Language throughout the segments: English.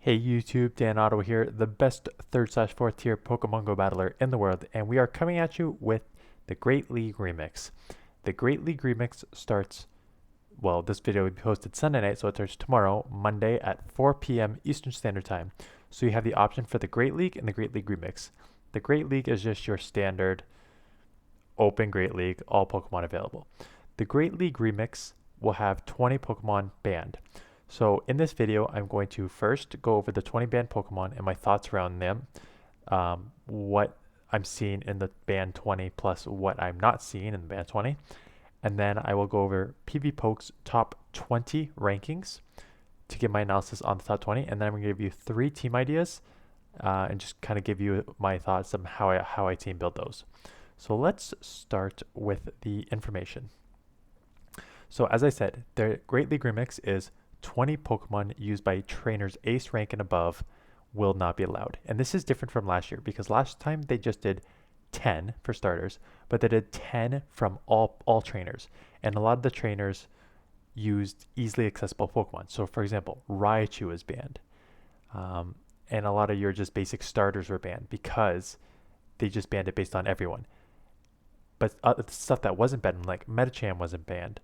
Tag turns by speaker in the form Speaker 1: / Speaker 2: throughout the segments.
Speaker 1: Hey YouTube, Dan Otto here, the best 3rd/4th tier Pokemon Go battler in the world, and we are coming at you with the Great League Remix. The Great League Remix starts, well, this video will be posted Sunday night, so it starts tomorrow, Monday at 4 p.m. Eastern Standard Time. So you have the option for the Great League and the Great League Remix. The Great League is just your standard open Great League, all Pokemon available. The Great League Remix will have 20 Pokemon banned. So in this video, I'm going to first go over the 20 banned Pokemon and my thoughts around them, what I'm seeing in the banned 20 plus what I'm not seeing in the banned 20. And then I will go over PVPoke's top 20 rankings to give my analysis on the top 20. And then I'm going to give you 3 team ideas and just kind of give you my thoughts on how I team build those. So let's start with the information. So as I said, the Great League Remix is 20 Pokemon used by trainers ace rank and above will not be allowed. And this is different from last year because last time they just did 10 for starters, but they did 10 from all trainers. And a lot of the trainers used easily accessible Pokemon. So for example, Raichu is banned. And a lot of your just basic starters were banned because they just banned it based on everyone. But stuff that wasn't banned, like Medicham wasn't banned.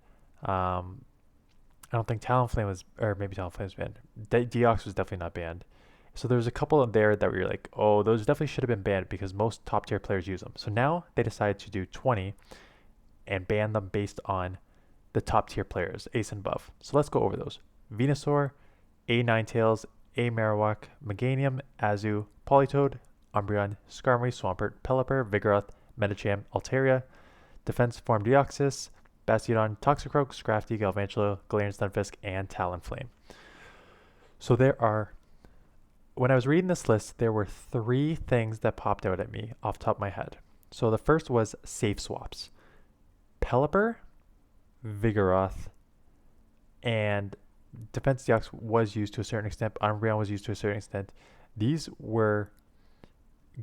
Speaker 1: I don't think Talonflame was, or maybe Talonflame was banned. Deox was definitely not banned. So there's a couple of there that we were like, oh, those definitely should have been banned because most top tier players use them. So now they decided to do 20 and ban them based on the top tier players, ace and above. So let's go over those. Venusaur, A Ninetales, A Marowak, Meganium, Azu, Politoed, Umbreon, Skarmory, Swampert, Pelipper, Vigoroth, Medicham, Altaria, Defense Form Deoxys, Bastiodon, Toxicroak, Scrafty, Galvantula, Galarian Stunfisk, and Talonflame. So there are, when I was reading this list, there were 3 things that popped out at me off the top of my head. So the first was safe swaps. Pelipper, Vigoroth, and Defense Deox was used to a certain extent. Umbreon was used to a certain extent. These were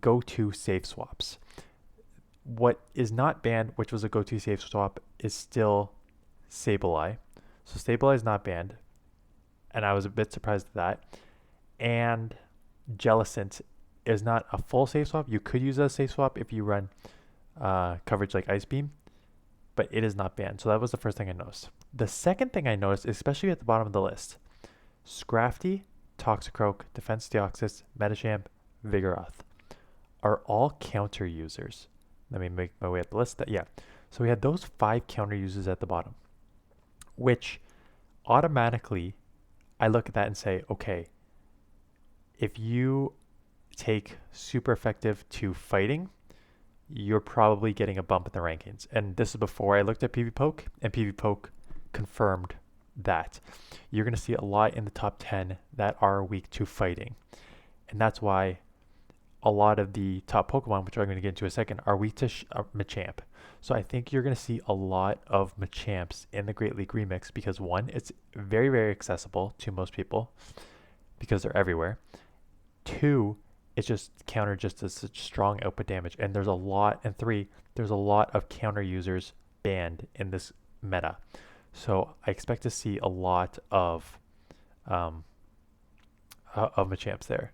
Speaker 1: go-to safe swaps. What is not banned, which was a go-to safe swap, is still Sableye. So Sableye is not banned, and I was a bit surprised at that. And Jellicent is not a full safe swap. You could use a safe swap if you run coverage like Ice Beam, but it is not banned. So that was the first thing I noticed. The second thing I noticed, especially at the bottom of the list, Scrafty, Toxicroak, Defense Deoxys, Medicham, Vigoroth are all counter users. Let me make my way up the list. So we had those 5 counter users at the bottom, which automatically I look at that and say, okay, if you take super effective to fighting, you're probably getting a bump in the rankings. And this is before I looked at PVPoke, and PVPoke confirmed that. You're going to see a lot in the top 10 that are weak to fighting. And that's why a lot of the top Pokemon, which I'm going to get into in a second, are weak to Machamp. So I think you're going to see a lot of Machamps in the Great League Remix because 1, it's very, very accessible to most people because they're everywhere. 2, it's just counter just as such strong output damage. And there's a lot, and 3, there's a lot of counter users banned in this meta. So I expect to see a lot of Machamps there.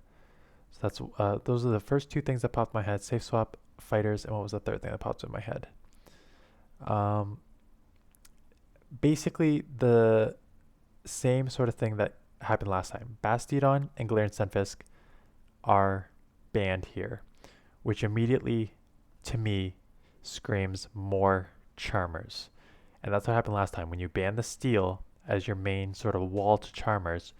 Speaker 1: So that's those are the first 2 things that popped in my head: safe swap, fighters, and what was the third thing that popped in my head? Basically the same sort of thing that happened last time. Bastiodon and Galarian Stunfisk are banned here, which immediately to me screams more Charmers. And that's what happened last time. When you ban the Steel as your main sort of wall to Charmers,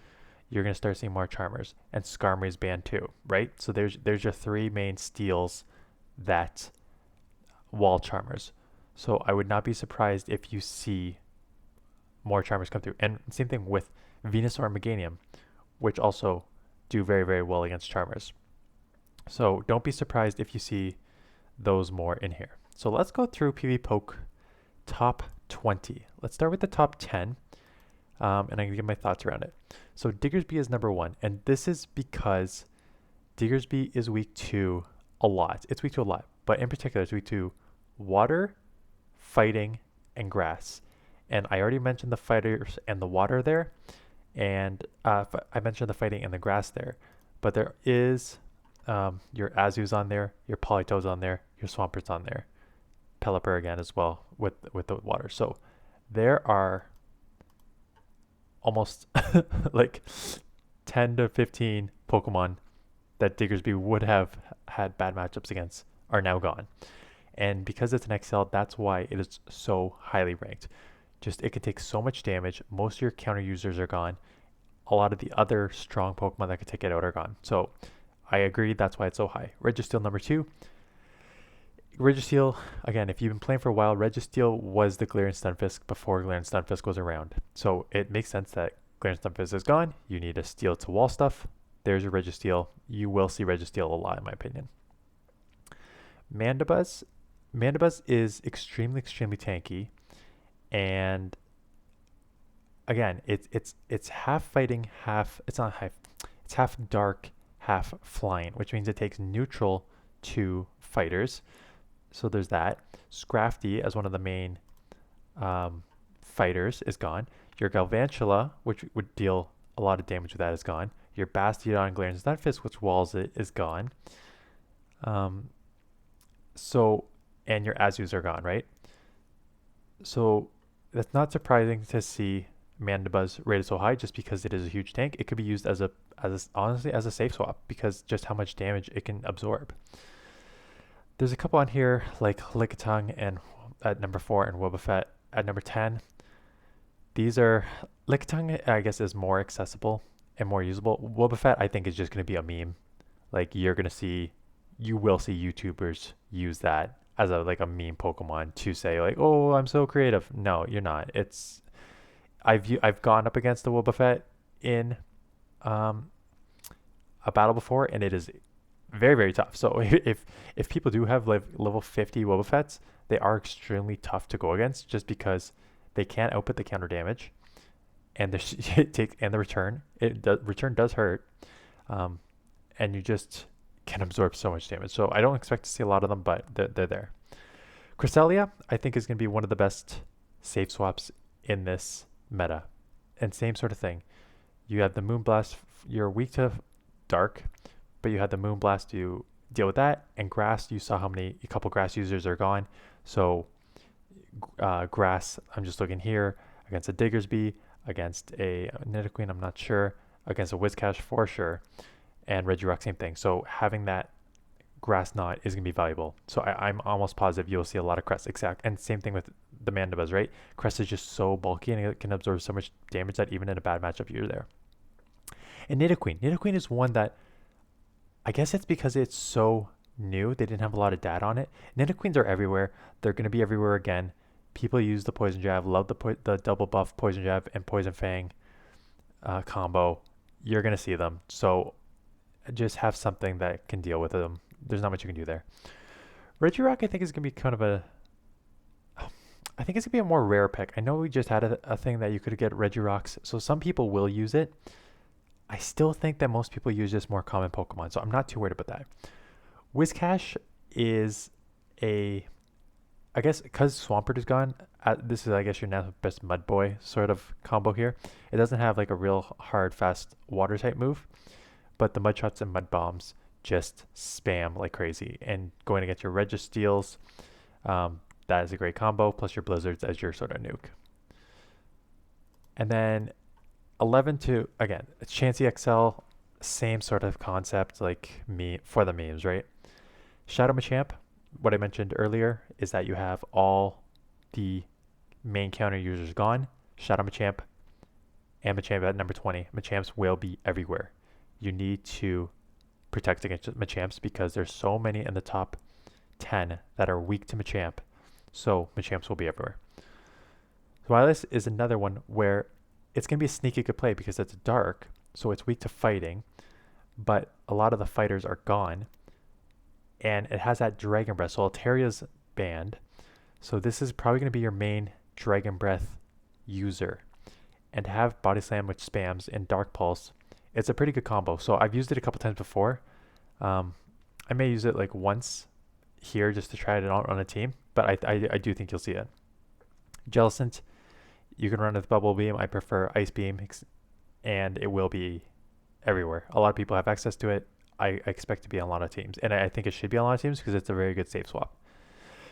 Speaker 1: you're going to start seeing more Charmers. And Skarmory is banned too, right? So there's your 3 main steals that wall Charmers. So I would not be surprised if you see more Charmers come through. And same thing with Venusaur and Meganium, which also do very, very well against Charmers. So don't be surprised if you see those more in here. So let's go through PVPoke top 20. Let's start with the top 10. And I'm going to give my thoughts around it. So Diggersby is number 1. And this is because Diggersby is weak to a lot. It's weak to a lot. But in particular, it's weak to water, fighting, and grass. And I already mentioned the fighters and the water there. And I mentioned the fighting in the grass there, but there is your Azu's on there, your Polito's on there, your Swampert's on there, Pelipper again as well with the water. So there are almost like 10 to 15 Pokemon that Diggersby would have had bad matchups against are now gone. And because it's an XL, that's why it is so highly ranked. Just it can take so much damage. Most of your counter users are gone. A lot of the other strong Pokemon that could take it out are gone. So I agree, that's why it's so high. Registeel number 2. Registeel, again, if you've been playing for a while, Registeel was the Galarian Stunfisk before Galarian Stunfisk was around. So it makes sense that Galarian Stunfisk is gone. You need a Steel to wall stuff. There's your Registeel. You will see Registeel a lot, in my opinion. Mandibuzz. Mandibuzz is extremely, extremely tanky. And again, it's half fighting, half it's not half it's half dark, half flying, which means it takes neutral to fighters. So there's that. Scrafty as one of the main fighters is gone. Your Galvantula, which would deal a lot of damage with that, is gone. Your Bastiodon and Galarian Stunfisk, which walls it, is gone. And your Azus are gone, right? So that's not surprising to see Mandibuzz rated so high just because it is a huge tank. It could be used honestly as a safe swap because just how much damage it can absorb. There's a couple on here like Lickitung and at number 4 and Wobbuffet at number 10. These are Lickitung, I guess, is more accessible and more usable. Wobbuffet, I think, is just going to be a meme. Like you will see YouTubers use that as a meme Pokemon to say like, oh, I'm so creative. No, you're not. I've gone up against the Wobbuffet in a battle before, and it is very, very tough. So if people do have level 50 Wobbuffets, they are extremely tough to go against just because they can't output the counter damage, and the return. Return does hurt, and you just can absorb so much damage. So I don't expect to see a lot of them, but they're there. Cresselia, I think, is going to be one of the best safe swaps in this meta. And same sort of thing. You have the Moonblast, you're weak to dark, but you have the Moonblast to deal with that. And grass, you saw a couple grass users are gone. So grass, I'm just looking here, against a Diggersby, against a Nidoqueen, I'm not sure, against a Whiscash for sure, and Regirock, same thing. So having that grass knot is going to be valuable. So I'm almost positive you'll see a lot of Crest. And same thing with the Mandibuzz, right? Crest is just so bulky and it can absorb so much damage that even in a bad matchup, you're there. And Nidoqueen. Nidoqueen is one that, I guess it's because it's so new, they didn't have a lot of data on it. Nidoqueens are everywhere. They're going to be everywhere again. People use the Poison Jab, love the double buff Poison Jab and Poison Fang combo. You're going to see them. So just have something that can deal with them. There's not much you can do there. Regirock, I think, is going to be I think it's going to be a more rare pick. I know we just had a thing that you could get Regirocks, so some people will use it. I still think that most people use just more common Pokemon, so I'm not too worried about that. Whiscash is I guess because Swampert is gone, this is, I guess, your now best Mud Boy sort of combo here. It doesn't have like a real hard, fast water type move, but the Mud Shots and Mud Bombs just spam like crazy. And going to get your Registeels, that is a great combo, plus your Blizzards as your sort of nuke. And then 11 to, again, Chansey XL, same sort of concept like for the memes, right? Shadow Machamp, what I mentioned earlier is that you have all the main counter users gone. Shadow Machamp and Machamp at number 20. Machamps will be everywhere. You need to protect against Machamps because there's so many in the top 10 that are weak to Machamp. So Machamps will be everywhere. Swilus is another one where it's going to be a sneaky good play because it's dark, so it's weak to fighting, but a lot of the fighters are gone, and it has that Dragon Breath. So Altaria's banned, so this is probably going to be your main Dragon Breath user. And to have Body Slam, which spams, and Dark Pulse, it's a pretty good combo. So I've used it a couple times before. I may use it like once here just to try it out on a team, but I do think you'll see it. Jellicent, you can run with Bubble Beam. I prefer Ice Beam. and it will be everywhere. A lot of people have access to it. I expect to be on a lot of teams, and I think it should be on a lot of teams because it's a very good safe swap.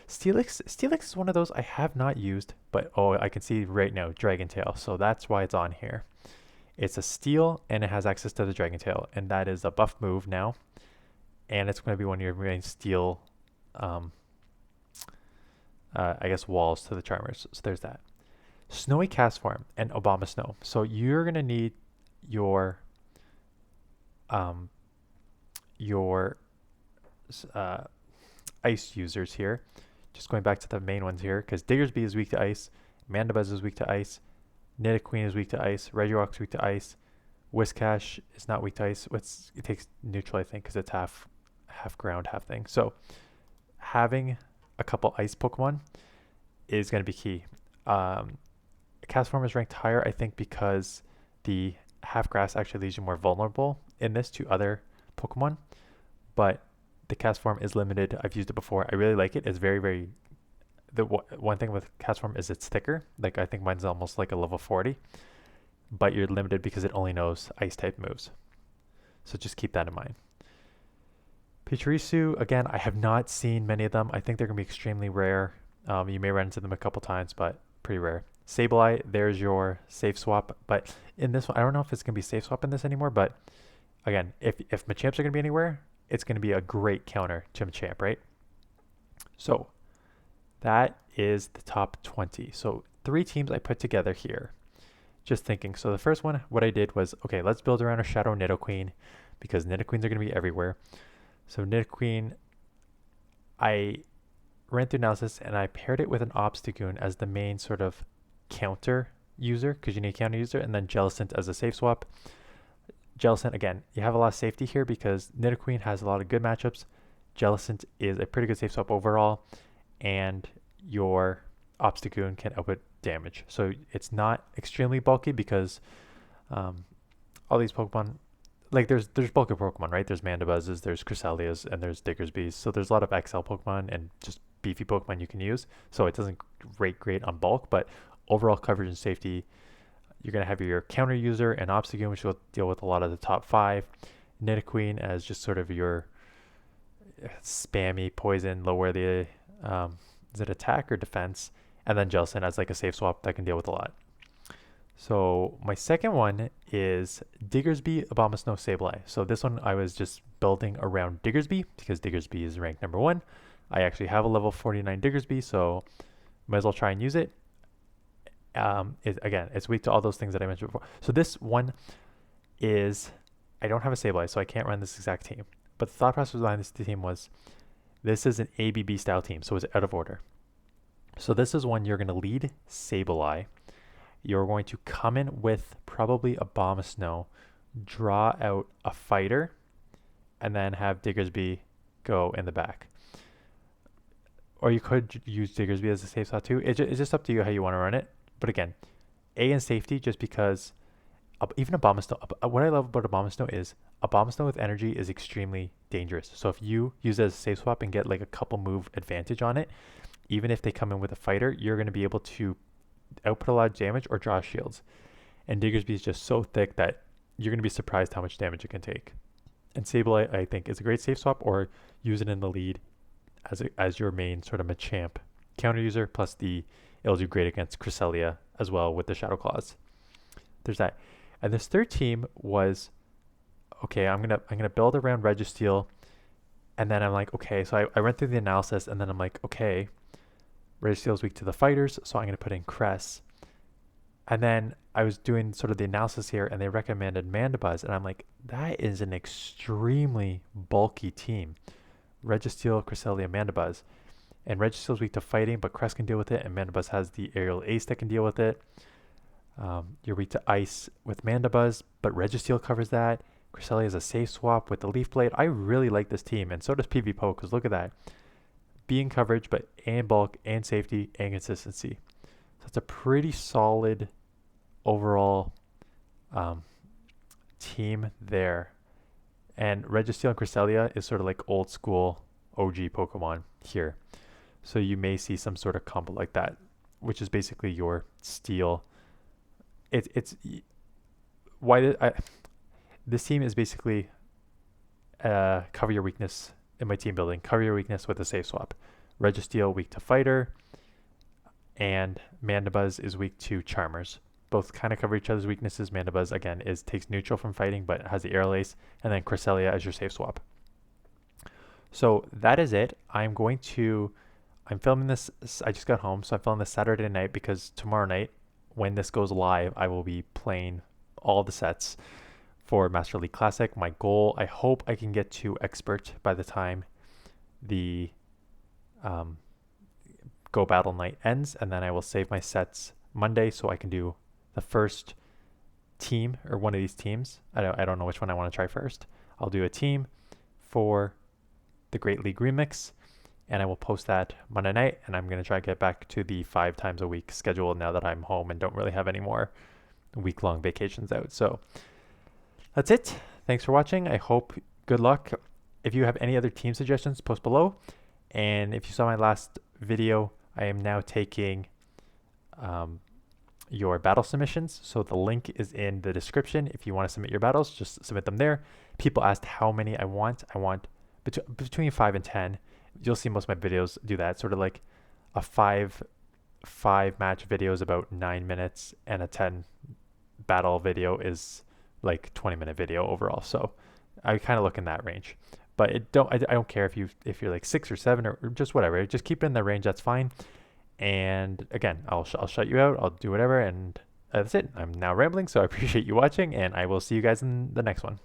Speaker 1: Steelix is one of those I have not used, but oh, I can see right now Dragon Tail, so that's why it's on here. It's a steel and it has access to the Dragon Tail, and that is a buff move now, and it's going to be one of your main steel, I guess, walls to the Charmers. So there's that. Snowy Cast Form and Obama Snow. So you're going to need your um, your ice users here. Just going back to the main ones here, because Diggersby is weak to ice, Mandibuzz is weak to ice, Nidoqueen is weak to ice, Regirock is weak to ice, Whiscash is not weak to ice. It takes neutral, I think, because it's half ground, half thing. So having a couple ice Pokemon is going to be key. Castform is ranked higher, I think, because the half grass actually leaves you more vulnerable in this to other Pokemon, but the Castform is limited. I've used it before. I really like it. It's very, very... one thing with Castform is it's thicker. Like, I think mine's almost like a level 40, but you're limited because it only knows ice type moves. So just keep that in mind. Pachirisu, again, I have not seen many of them. I think they're going to be extremely rare. You may run into them a couple times, but pretty rare. Sableye, there's your safe swap. But in this one, I don't know if it's going to be safe swap in this anymore, but again, if Machamps are going to be anywhere, it's going to be a great counter to Machamp, right? So that is the top 20. So 3 teams I put together here. Just thinking. So the first one, what I did was, okay, let's build around a Shadow Nidoqueen because Nidoqueens are going to be everywhere. So Nidoqueen, I ran through analysis and I paired it with an Obstagoon as the main sort of counter user because you need a counter user, and then Jellicent as a safe swap. Jellicent, again, you have a lot of safety here because Nidoqueen has a lot of good matchups. Jellicent is a pretty good safe swap overall, and your Obstagoon can output damage. So it's not extremely bulky because all these Pokemon, like there's bulky Pokemon, right? There's Mandibuzzes, there's Cresselias, and there's Diggersbys. So there's a lot of XL Pokemon and just beefy Pokemon you can use. So it doesn't rate great on bulk, but overall coverage and safety, you're going to have your counter user and Obstagoon, which will deal with a lot of the top 5. Nidoqueen as just sort of your spammy poison, lower the is it attack or defense, and then Jellicent as like a safe swap that can deal with a lot. So my second one is Diggersby, Abomasnow, Sableye. So this one I was just building around Diggersby because Diggersby is ranked number 1. I actually have a level 49 Diggersby, so might as well try and use it. Again, it's weak to all those things that I mentioned before. So this one is, I don't have a Sableye, so I can't run this exact team. But the thought process behind this team was, this is an ABB style team, so it's out of order. So this is one you're going to lead Sableye. You're going to come in with probably Abomasnow, draw out a fighter, and then have Diggersby go in the back. Or you could use Diggersby as a safe slot too. It's just up to you how you want to run it. But again, A in safety, just because even Abomasnow, what I love about Abomasnow is Abomasnow with energy is extremely dangerous. So if you use it as a safe swap and get like a couple move advantage on it, even if they come in with a fighter, you're going to be able to output a lot of damage or draw shields. And Diggersby is just so thick that you're going to be surprised how much damage it can take. And Sableye, I think, is a great safe swap, or use it in the lead as your main sort of Machamp counter user, plus it'll do great against Cresselia as well with the Shadow Claws. There's that. And this third team was, okay, I'm gonna build around Registeel, and then I'm like, okay, so I went through the analysis, and then I'm like, okay, Registeel is weak to the fighters, so I'm gonna put in Cress. And then I was doing sort of the analysis here, and they recommended Mandibuzz, and I'm like, that is an extremely bulky team. Registeel, Cresselia, Mandibuzz. And Registeel's weak to fighting, but Cress can deal with it, and Mandibuzz has the aerial ace that can deal with it. You're weak to ice with Mandibuzz, but Registeel covers that. Cresselia is a safe swap with the Leaf Blade. I really like this team, and so does PVPoke, because look at that. Being coverage, but and bulk, and safety, and consistency. So it's a pretty solid overall team there. And Registeel and Cresselia is sort of like old school OG Pokemon here. So you may see some sort of combo like that, which is basically your Steel. It's this team is basically cover your weakness in my team building. Cover your weakness with a safe swap. Registeel weak to fighter, and Mandibuzz is weak to Charmers. Both kind of cover each other's weaknesses. Mandibuzz again takes neutral from fighting, but has the air lace, and then Cresselia as your safe swap. So that is it. I'm filming this. I just got home, so I'm filming this Saturday night because tomorrow night, when this goes live, I will be playing all the sets for Master League Classic. My goal, I hope I can get to Expert by the time the Go Battle night ends, and then I will save my sets Monday so I can do the first team or one of these teams. I don't know which one I want to try first. I'll do a team for the Great League Remix, and I will post that Monday night, and I'm going to try to get back to the 5 times a week schedule now that I'm home and don't really have any more week-long vacations out. So that's it. Thanks for watching. I hope good luck. If you have any other team suggestions, post below. And if you saw my last video, I am now taking your battle submissions. So the link is in the description. If you want to submit your battles, just submit them there. People asked how many I want. I want between 5 and 10. You'll see most of my videos do that. Sort of like a 5 match video is about 9 minutes, and a 10 battle video is like 20-minute video overall. So I kind of look in that range. But I don't care if you're like 6 or 7 or just whatever. Just keep it in the range. That's fine. And again, I'll shut you out. I'll do whatever. And that's it. I'm now rambling. So I appreciate you watching, and I will see you guys in the next one.